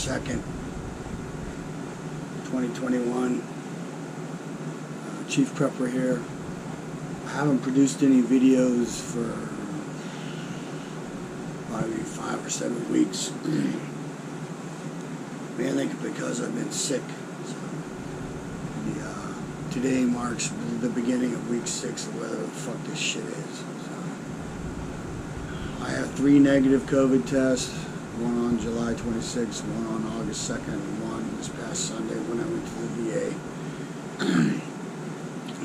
2nd, 2021. Chief Prepper here. I haven't produced any videos for probably 5 or 7 weeks. Mainly because I've been sick. So today marks the beginning of week 6 of whatever the fuck this shit is. So, I have 3 negative COVID tests. One on July 26th, one on August 2nd, and one this past Sunday when I went to the VA.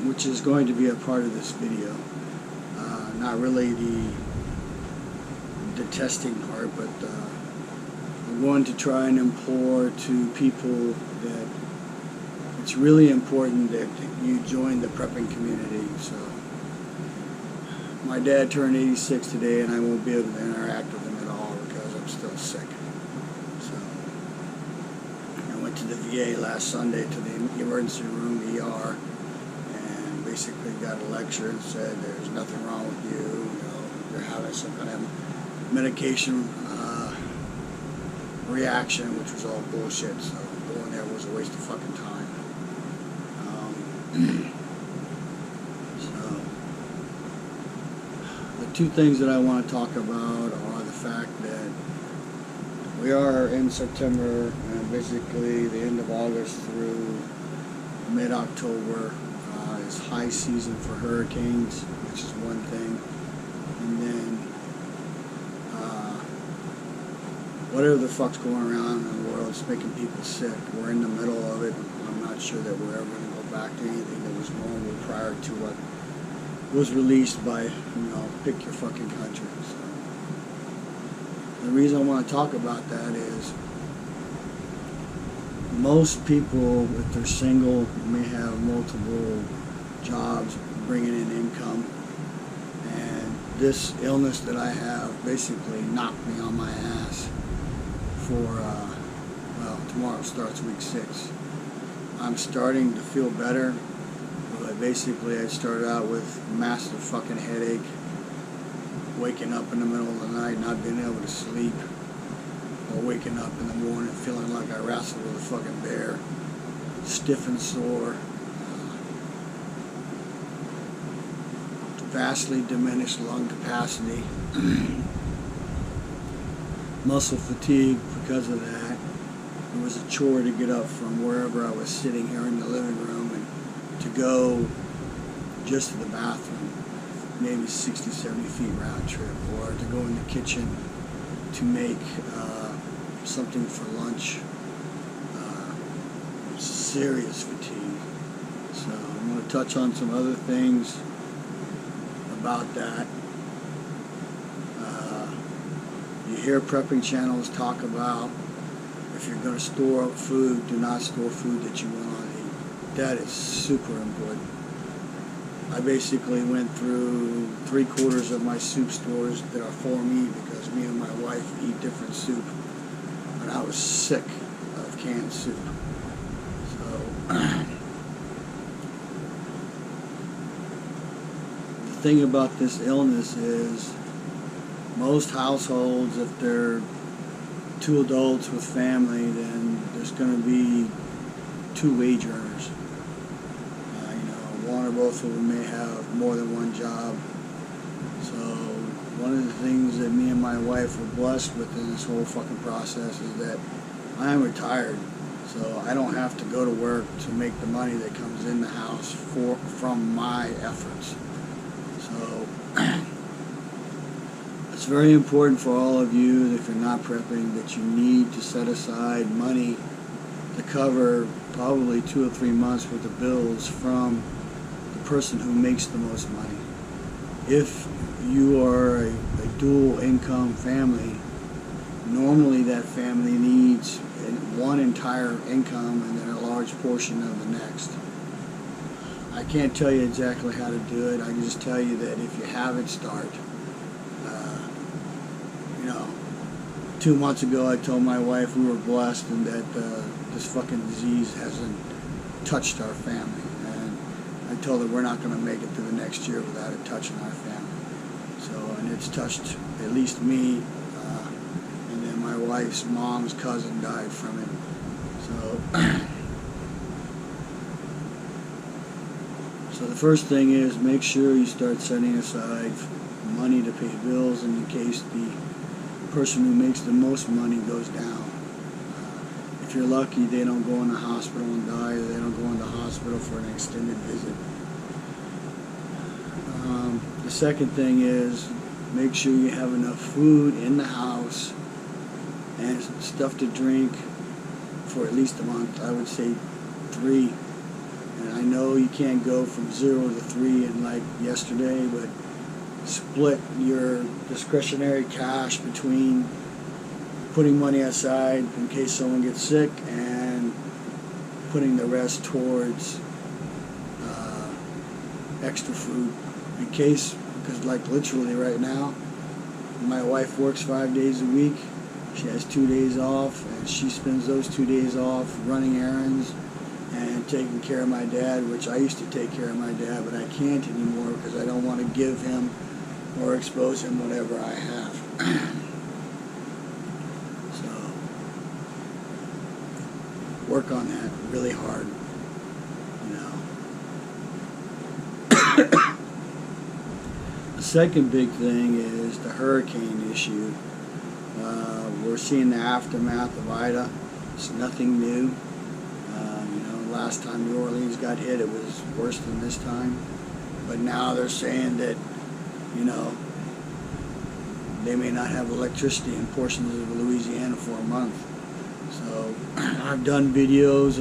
Which is going to be a part of this video. Not really the testing part, but I'm going to try and implore to people that it's really important that you join the prepping community. So my dad turned 86 today, and I won't be able to interact with him at all because I'm still sick. So I went to the VA last Sunday to the emergency room, ER. Basically got a lecture and said there's nothing wrong with you, you're having some kind of medication reaction, which was all bullshit, so going there was a waste of fucking time. So the 2 things that I want to talk about are the fact that we are in September and basically the end of August through mid-October. It's high season for hurricanes, which is one thing, and then whatever the fuck's going around in the world, it's making people sick. We're in the middle of it. I'm not sure that we're ever going to go back to anything that was normal prior to what was released by, pick your fucking country. So the reason I want to talk about that is most people, if they're single, may have multiple jobs bringing in income, and this illness that I have basically knocked me on my ass for tomorrow starts week 6. I'm starting to feel better, but basically I started out with massive fucking headache, waking up in the middle of the night not being able to sleep, or waking up in the morning feeling like I wrestled with a fucking bear, stiff and sore, vastly diminished lung capacity, muscle fatigue because of that. It was a chore to get up from wherever I was sitting here in the living room and to go just to the bathroom, maybe 60, 70 feet round trip, or to go in the kitchen to make something for lunch. Serious fatigue. So I'm going to touch on some other things about that. You hear prepping channels talk about if you're going to store up food, do not store food that you will not eat. That is super important. I basically went through 3/4 of my soup stores that are for me because me and my wife eat different soup. And I was sick of canned soup. So the thing about this illness is most households, if they're 2 adults with family, then there's going to be 2 wage earners. One or both of them may have more than one job. So one of the things that me and my wife were blessed with in this whole fucking process is that I am retired. So I don't have to go to work to make the money that comes in the house from my efforts. So it's very important for all of you, if you're not prepping, that you need to set aside money to cover probably 2 or 3 months worth of bills from the person who makes the most money. If you are a dual income family, normally that family needs one entire income and then a large portion of the next. I can't tell you exactly how to do it. I can just tell you that if you haven't, start. 2 months ago I told my wife we were blessed and that this fucking disease hasn't touched our family. And I told her we're not going to make it through the next year without it touching our family. So, and it's touched at least me, and then my wife's mom's cousin died from it. So the first thing is make sure you start setting aside money to pay bills in case the person who makes the most money goes down. If you're lucky, they don't go in the hospital and die, or they don't go in the hospital for an extended visit. The second thing is make sure you have enough food in the house and stuff to drink for at least a month. I would say 3. And I know you can't go from 0 to 3 in like yesterday, but split your discretionary cash between putting money aside in case someone gets sick and putting the rest towards extra food in case, because like literally right now my wife works 5 days a week. She has 2 days off, and she spends those 2 days off running errands and taking care of my dad, which I used to take care of my dad, but I can't anymore because I don't want to give him or expose him whatever I have. So work on that really hard, you know. The second big thing is the hurricane issue. We're seeing the aftermath of Ida. It's nothing new. Last time New Orleans got hit, it was worse than this time. But now they're saying that, they may not have electricity in portions of Louisiana for a month. So I've done videos